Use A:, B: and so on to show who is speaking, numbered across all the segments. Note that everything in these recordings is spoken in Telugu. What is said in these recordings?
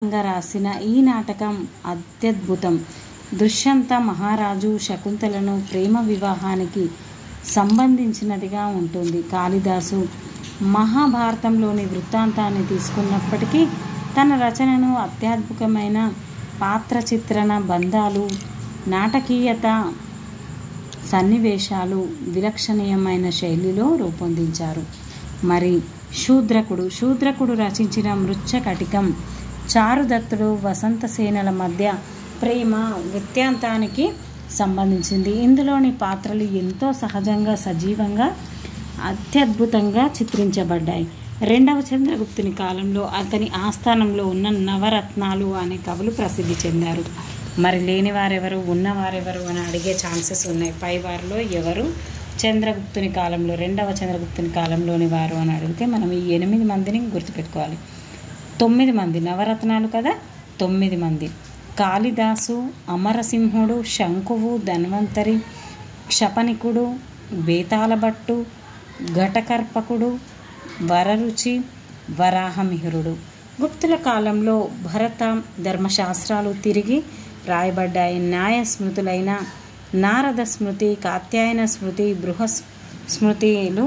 A: రాసిన ఈ నాటకం అత్యద్భుతం. దుష్యంత మహారాజు శకుంతలను ప్రేమ వివాహానికి సంబంధించినదిగా ఉంటుంది. కాళిదాసు మహాభారతంలోని వృత్తాంతాన్ని తీసుకున్నప్పటికీ తన రచనను అత్యద్భుతమైన పాత్ర చిత్రణ, బంధాలు, నాటకీయత, సన్నివేశాలు, విలక్షణీయమైన శైలిలో రూపొందించారు. మరి శూద్రకుడు రచించిన మృచ్ఛకటికం చారుదత్తుడు, వసంతసేనల మధ్య ప్రేమ వృత్తాంతానికి సంబంధించింది. ఇందులోని పాత్రలు ఎంతో సహజంగా, సజీవంగా, అత్యద్భుతంగా చిత్రించబడ్డాయి. రెండవ చంద్రగుప్తుని కాలంలో అతని ఆస్థానంలో ఉన్న నవరత్నాలు అనే కవులు ప్రసిద్ధి చెందారు. మరి లేని వారెవరు, ఉన్నవారెవరు అని అడిగే ఛాన్సెస్ ఉన్నాయి. పై వారిలో ఎవరు చంద్రగుప్తుని కాలంలో, రెండవ చంద్రగుప్తుని కాలంలోని వారు అని అడిగితే మనం ఈ 8 మందిని గుర్తుపెట్టుకోవాలి. 9 మంది నవరత్నాలు కదా, 9 మంది. కాళిదాసు, అమరసింహుడు, శంకువు, ధన్వంతరి, క్షపణికుడు, బేతాళభట్టు, ఘటకర్పకుడు, వరరుచి, వరాహమిహిరుడు. గుప్తుల కాలంలో భరత ధర్మశాస్త్రాలు తిరిగి రాయబడ్డాయి. న్యాయ స్మృతులైన నారద స్మృతి, కాత్యాయన స్మృతి, స్మృతులు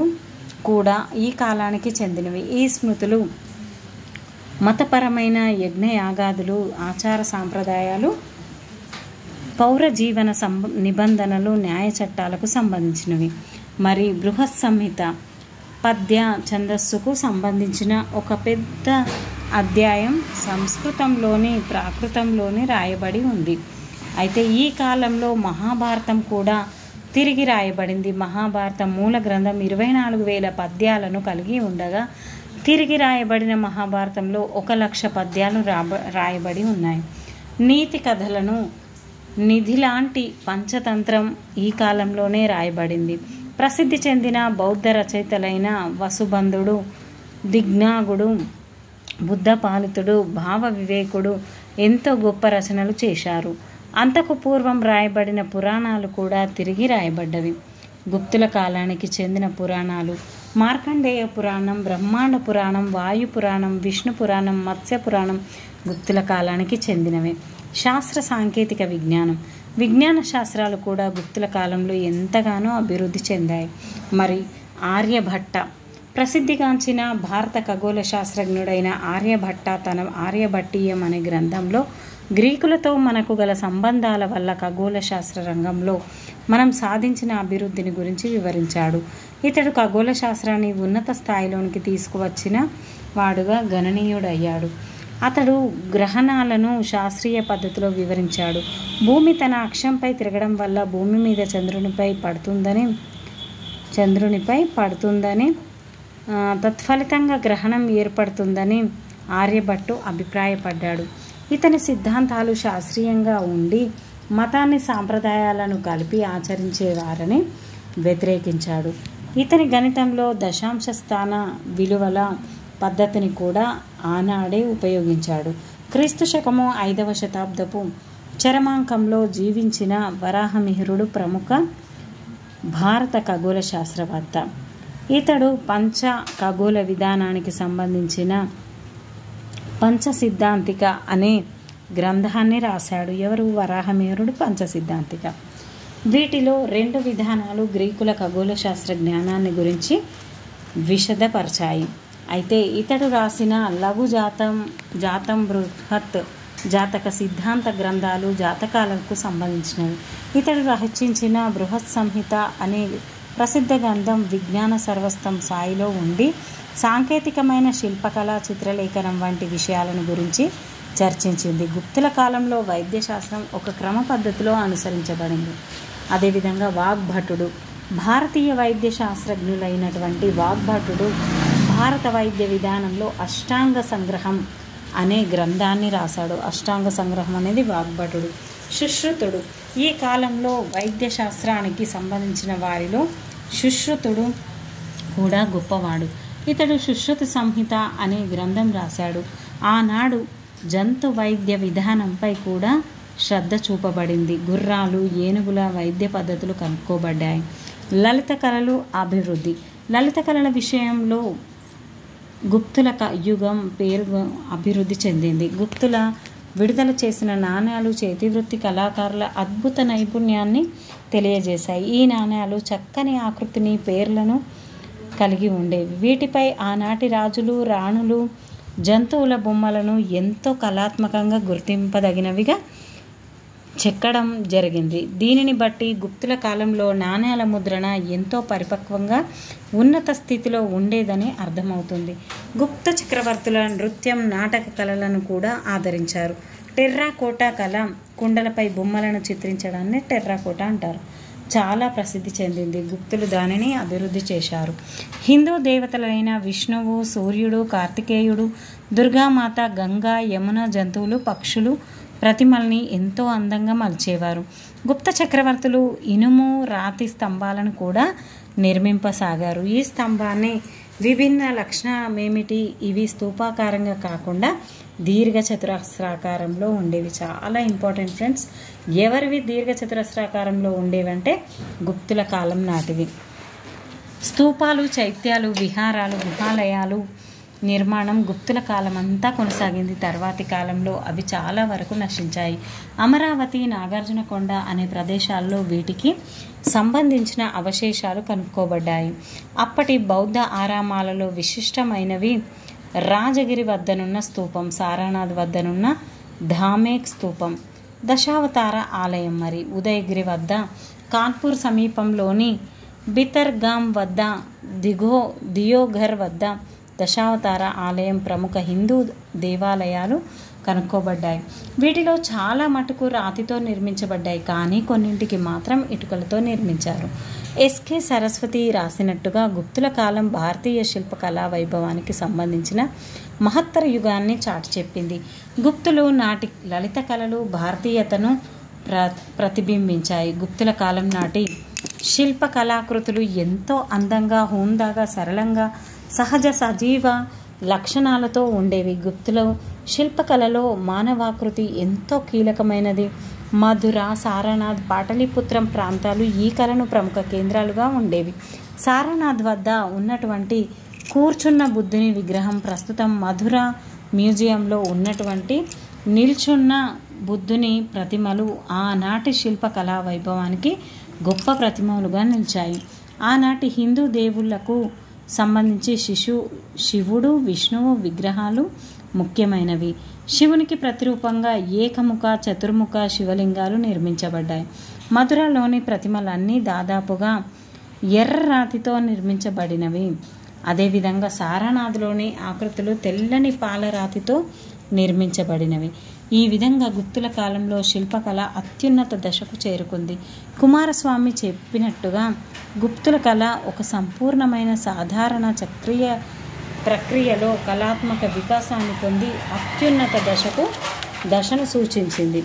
A: కూడా ఈ కాలానికి చెందినవి. ఈ స్మృతులు మతపరమైన యజ్ఞయాగాదులు, ఆచార సాంప్రదాయాలు, పౌర జీవన నిబంధనలు, న్యాయ చట్టాలకు సంబంధించినవి. మరి బృహత్ సంహిత పద్య ఛందస్సుకు సంబంధించిన ఒక పెద్ద అధ్యాయం సంస్కృతంలోని, ప్రాకృతంలోని రాయబడి ఉంది. అయితే ఈ కాలంలో మహాభారతం కూడా తిరిగి రాయబడింది. మహాభారతం మూల గ్రంథం 24,000 పద్యాలను కలిగి ఉండగా తిరిగి రాయబడిన మహాభారతంలో 1,00,000 పద్యాలు రాయబడి ఉన్నాయి. నీతి కథలను, నిధిలాంటి పంచతంత్రం ఈ కాలంలోనే రాయబడింది. ప్రసిద్ధి చెందిన బౌద్ధ రచయితలైన వసుబంధుడు, దిగ్నాగుడు, బుద్ధపాలితుడు, భావ వివేకుడు ఎంతో గొప్ప రచనలు చేశారు. అంతకు పూర్వం రాయబడిన పురాణాలు కూడా తిరిగి రాయబడ్డవి. గుప్తుల కాలానికి చెందిన పురాణాలు: మార్కండేయ పురాణం, బ్రహ్మాండ పురాణం, వాయు పురాణం, విష్ణు పురాణం, మత్స్య పురాణం గుప్తుల కాలానికి చెందినవే. శాస్త్ర సాంకేతిక విజ్ఞాన శాస్త్రాలు కూడా గుప్తుల కాలంలో ఎంతగానో అభివృద్ధి చెందాయి. మరి ఆర్యభట్ట ప్రసిద్ధిగాంచిన భారత ఖగోళ శాస్త్రజ్ఞుడైన ఆర్యభట్ట తన ఆర్యభట్టీయం అనే గ్రంథంలో గ్రీకులతో మనకు గల సంబంధాల వల్ల ఖగోళ శాస్త్ర రంగంలో మనం సాధించిన అభివృద్ధిని గురించి వివరించాడు. ఇతడు ఖగోళ శాస్త్రాన్ని ఉన్నత స్థాయిలోనికి తీసుకువచ్చిన వాడుగా గణనీయుడయ్యాడు. అతడు గ్రహణాలను శాస్త్రీయ పద్ధతిలో వివరించాడు. భూమి తన అక్షంపై తిరగడం వల్ల భూమి మీద చంద్రునిపై పడుతుందని తత్ఫలితంగా గ్రహణం ఏర్పడుతుందని ఆర్యభట్టు అభిప్రాయపడ్డాడు. ఇతని సిద్ధాంతాలు శాస్త్రీయంగా ఉండి మతాన్ని, సాంప్రదాయాలను కలిపి ఆచరించేవారని వ్యతిరేకించాడు. ఇతని గణితంలో దశాంశ స్థాన విలువల పద్ధతిని కూడా ఆనాడే ఉపయోగించాడు. క్రీస్తు శకము 5వ శతాబ్దపు చరమాంకంలో జీవించిన వరాహమిహిరుడు ప్రముఖ భారత ఖగోళ శాస్త్రవేత్త. ఇతడు పంచ ఖగోళ విధానానికి సంబంధించిన పంచసిద్ధాంతిక అనే గ్రంథాన్ని రాశాడు. ఎవరు? వరాహమిహిరుడు పంచసిద్ధాంతిక. వీటిలో 2 విధానాలు గ్రీకుల ఖగోళ శాస్త్ర జ్ఞానాన్ని గురించి విశదపరచాయి. అయితే ఇతడు రాసిన లఘు జాతం, బృహత్ జాతక సిద్ధాంత గ్రంథాలు జాతకాలకు సంబంధించినవి. ఇతడు రచించిన బృహత్ సంహిత అనే ప్రసిద్ధ గ్రంథం విజ్ఞాన సర్వస్వం స్థాయిలో ఉండి సాంకేతికమైన శిల్పకళ, చిత్రలేఖనం వంటి విషయాలను గురించి చర్చించింది. గుప్తుల కాలంలో వైద్యశాస్త్రం ఒక క్రమ పద్ధతిలో అనుసరించబడింది. అదేవిధంగా వాగ్భటుడు, భారతీయ వైద్య శాస్త్రజ్ఞులైనటువంటి వాగ్భటుడు భారత వైద్య విధానంలో అష్టాంగ సంగ్రహం అనే గ్రంథాన్ని రాశాడు. అష్టాంగ సంగ్రహం అనేది వాగ్భటుడు. సుశ్రుతుడు ఈ కాలంలో వైద్య శాస్త్రానికి సంబంధించిన వారిలో సుశ్రుతుడు కూడా గొప్పవాడు. ఇతడు సుశ్రుత సంహిత అనే గ్రంథం రాశాడు. ఆనాడు జంతు వైద్య విధానంపై కూడా శ్రద్ధ చూపబడింది. గుర్రాలు, ఏనుగుల వైద్య పద్ధతులు కనుక్కోబడ్డాయి. లలిత కళలు అభివృద్ధి. లలిత కళల విషయంలో గుప్తుల యుగం పేరు అభివృద్ధి చెందింది. గుప్తుల విడుదల చేసిన నాణ్యాలు చేతివృత్తి కళాకారుల అద్భుత నైపుణ్యాన్ని తెలియజేశాయి. ఈ నాణ్యాలు చక్కని ఆకృతిని, పేర్లను కలిగి ఉండేవి. వీటిపై ఆనాటి రాజులు, రాణులు, జంతువుల బొమ్మలను ఎంతో కళాత్మకంగా గుర్తింపదగినవిగా చెక్కడం జరిగింది. దీనిని బట్టి గుప్తుల కాలంలో నాణ్యాల ముద్రణ ఎంతో పరిపక్వంగా ఉన్నత స్థితిలో ఉండేదని అర్థమవుతుంది. గుప్త చక్రవర్తుల నృత్యం, నాటక కళలను కూడా ఆదరించారు. టెర్రాకోటా కళ, కుండలపై బొమ్మలను చిత్రించడాన్ని టెర్రాకోటా అంటారు, చాలా ప్రసిద్ధి చెందింది. గుప్తులు దానిని అభివృద్ధి చేశారు. హిందూ దేవతలైన విష్ణువు, సూర్యుడు, కార్తికేయుడు, దుర్గామాత, గంగా, యమున, జంతువులు, పక్షులు ప్రతిమల్ని ఎంతో అందంగా మలిచేవారు. గుప్త చక్రవర్తులు ఇనుము, రాతి స్తంభాలను కూడా నిర్మింపసాగారు. ఈ స్తంభాన్ని విభిన్న లక్షణమేమిటి? ఇవి స్తూపాకారంగా కాకుండా దీర్ఘ చతురస్రాకారంలో ఉండేవి. చాలా ఇంపార్టెంట్ ఫ్రెండ్స్. ఎవరివి దీర్ఘ చతురస్రాకారంలో ఉండేవంటే గుప్తుల కాలం నాటివి. స్తూపాలు, చైత్యాలు, విహారాలు, గుహాలయాలు నిర్మాణం గుప్తుల కాలం అంతా కొనసాగింది. తర్వాతి కాలంలో అవి చాలా వరకు నశించాయి. అమరావతి, నాగార్జునకొండ అనే ప్రదేశాల్లో వీటికి సంబంధించిన అవశేషాలు కనుక్కోబడ్డాయి. అప్పటి బౌద్ధ ఆరామాలలో విశిష్టమైనవి రాజగిరి వద్దనున్న స్తూపం, సారానాథ్ వద్దనున్న ధామేక్ స్తూపం, దశావతార ఆలయం, మరి ఉదయగిరి వద్ద, కాన్పూర్ సమీపంలోని బితర్గాం వద్ద, దియోఘర్ వద్ద దశావతార ఆలయం ప్రముఖ హిందూ దేవాలయాలు కనుక్కోబడ్డాయి. వీటిలో చాలా మటుకు రాతితో నిర్మించబడ్డాయి, కానీ కొన్నింటికి మాత్రం ఇటుకలతో నిర్మించారు. ఎస్కే సరస్వతి రాసినట్టుగా గుప్తుల కాలం భారతీయ శిల్పకళా వైభవానికి సంబంధించిన మహత్తర యుగాన్ని చాటి చెప్పింది. గుప్తులు నాటి లలిత కళలు భారతీయతను ప్రతిబింబించాయి. గుప్తుల కాలం నాటి శిల్ప కళాకృతులు ఎంతో అందంగా, హుందాగా, సరళంగా, సహజ సజీవ లక్షణాలతో ఉండేవి. గుప్తుల శిల్పకళలో మానవాకృతి ఎంతో కీలకమైనది. మధుర, సారనాథ్, పాటలీపుత్రం ప్రాంతాలు ఈ కళను ప్రముఖ కేంద్రాలుగా ఉండేవి. సారనాథ్ వద్ద ఉన్నటువంటి కూర్చున్న బుద్ధుని విగ్రహం ప్రస్తుతం మధుర మ్యూజియంలో ఉన్నటువంటి నిల్చున్న బుద్ధుని ప్రతిమలు ఆనాటి శిల్పకళా వైభవానికి గొప్ప ప్రతిమలుగా నిలిచాయి. ఆనాటి హిందూ దేవుళ్లకు సంబంధించి శివుడు, విష్ణువు విగ్రహాలు ముఖ్యమైనవి. శివునికి ప్రతిరూపంగా ఏకముఖ, చతుర్ముఖ శివలింగాలు నిర్మించబడ్డాయి. మధురలోని ప్రతిమలన్నీ దాదాపుగా ఎర్ర రాతితో నిర్మించబడినవి. అదేవిధంగా సారనాథ్లోని ఆకృతులు తెల్లని పాలరాతితో నిర్మించబడినవి. ఈ విధంగా గుప్తుల కాలంలో శిల్పకళ అత్యున్నత దశకు చేరుకుంది. కుమారస్వామి చెప్పినట్టుగా గుప్తుల కళ ఒక సంపూర్ణమైన సాధారణ చక్రీయ ప్రక్రియలో కళాత్మక వికాసాన్ని పొంది అత్యున్నత దశను సూచించింది.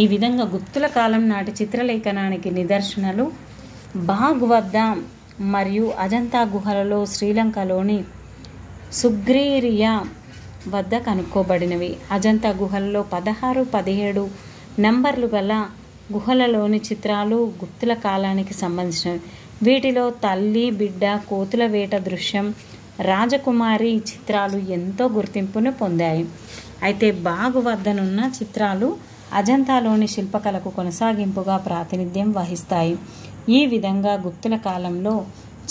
A: ఈ విధంగా గుప్తుల కాలం నాటి చిత్రలేఖనానికి నిదర్శనలు బాగ్ వద్ద మరియు అజంతా గుహలలో శ్రీలంకలోని సుగ్రీరియా వద్ద కనుక్కోబడినవి. అజంతా గుహలలో 16, 17 నంబర్లు గల గుహలలోని చిత్రాలు గుప్తుల కాలానికి సంబంధించినవి. వీటిలో తల్లి, బిడ్డ, కోతుల వేట దృశ్యం, రాజకుమారి చిత్రాలు ఎంతో గుర్తింపును పొందాయి. అయితే బాగు వద్దనున్న చిత్రాలు అజంతాలోని శిల్పకళకు కొనసాగింపుగా ప్రాతినిధ్యం వహిస్తాయి. ఈ విధంగా గుప్తుల కాలంలో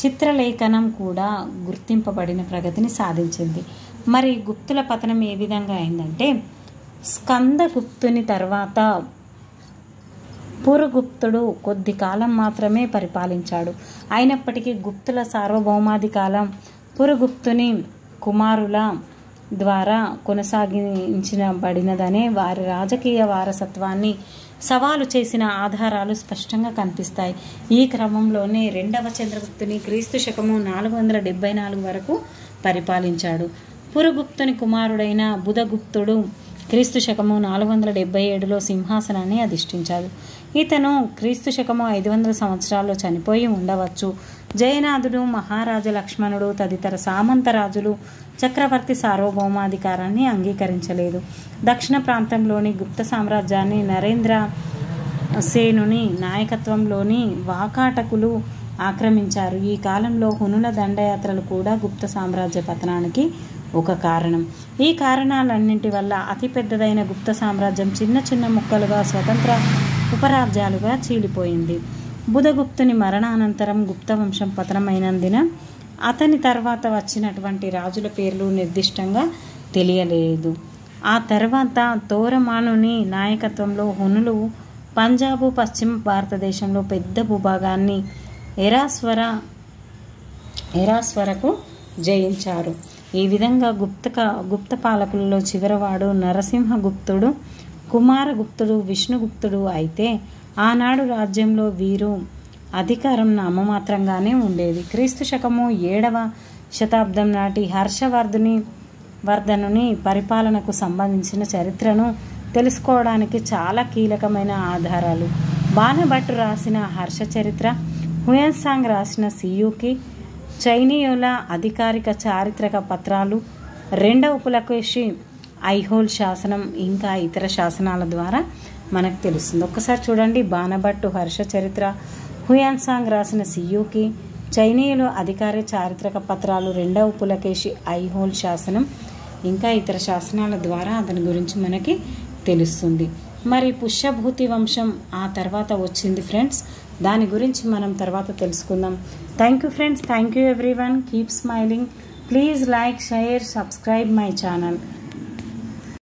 A: చిత్రలేఖనం కూడా గుర్తింపబడిన ప్రగతిని సాధించింది. మరి గుప్తుల పతనం ఏ విధంగా అయిందంటే, స్కందగుప్తుని తర్వాత పురుగుప్తుడు కొద్ది కాలం మాత్రమే పరిపాలించాడు. అయినప్పటికీ గుప్తుల సార్వభౌమాధికారం పురుగుప్తుని కుమారుల ద్వారా కొనసాగించబడినదనే వారి రాజకీయ వారసత్వాన్ని సవాలు చేసిన ఆధారాలు స్పష్టంగా కనిపిస్తాయి. ఈ క్రమంలోనే 2వ చంద్రగుప్తుని క్రీస్తు శకము 474 వరకు పరిపాలించాడు. పురుగుప్తుని కుమారుడైన బుధగుప్తుడు క్రీస్తు శకము 477లో సింహాసనాన్ని అధిష్ఠించాడు. ఇతను క్రీస్తు శకము 500 సంవత్సరాల్లో చనిపోయి ఉండవచ్చు. జయనాథుడు, మహారాజ లక్ష్మణుడు తదితర సామంత రాజులు చక్రవర్తి సార్వభౌమాధికారాన్ని అంగీకరించలేదు. దక్షిణ ప్రాంతంలోని గుప్త సామ్రాజ్యాన్ని నరేంద్ర సేనుని నాయకత్వంలోని వాకాటకులు ఆక్రమించారు. ఈ కాలంలో హునుల దండయాత్రలు కూడా గుప్త సామ్రాజ్య పతనానికి ఒక కారణం. ఈ కారణాలన్నింటి వల్ల అతిపెద్దదైన గుప్త సామ్రాజ్యం చిన్న చిన్న ముక్కలుగా స్వతంత్ర ఉపరాజ్యాలుగా చీలిపోయింది. బుధగుప్తుని మరణానంతరం గుప్త వంశం పతనమైనందున అతని తర్వాత వచ్చినటువంటి రాజుల పేర్లు నిర్దిష్టంగా తెలియలేదు. ఆ తర్వాత తోరమానుని నాయకత్వంలో హునులు పంజాబు, పశ్చిమ భారతదేశంలో పెద్ద భూభాగాన్ని ఎరాస్వరకు జయించారు. ఈ విధంగా గుప్త పాలకులలో చివరివాడు నరసింహగుప్తుడు, కుమారగుప్తుడు, విష్ణుగుప్తుడు అయితే ఆనాడు రాజ్యంలో వీరు అధికారం నామమాత్రంగానే ఉండేది. క్రీస్తు శకము 7వ శతాబ్దం నాటి హర్షవర్ధనుని పరిపాలనకు సంబంధించిన చరిత్రను తెలుసుకోవడానికి చాలా కీలకమైన ఆధారాలు బాణభట్టు రాసిన హర్ష చరిత్ర, హుయన్సాంగ్ రాసిన సియూకి, చైనీయుల అధికారిక చారిత్రక పత్రాలు, రెండవ పులకేషి ఐహోల్ శాసనం ఇంకా ఇతర శాసనాల ద్వారా మనకు తెలుస్తుంది. ఒక్కసారి చూడండి, బాణభట్టు హర్ష చరిత్ర, హుయన్సాంగ్ రాసిన సియూకి, చైనీయులు అధికారిక చారిత్రక పత్రాలు, రెండవ పులకేషి ఐహోల్ శాసనం ఇంకా ఇతర శాసనాల ద్వారా అతని గురించి మనకి తెలుస్తుంది. మరి పుష్యభూతి వంశం ఆ తర్వాత వచ్చింది ఫ్రెండ్స్. దాని గురించి మనం తర్వాత తెలుసుకుందాం. Thank you friends. Thank you everyone. Keep smiling. Please like, share, subscribe my channel.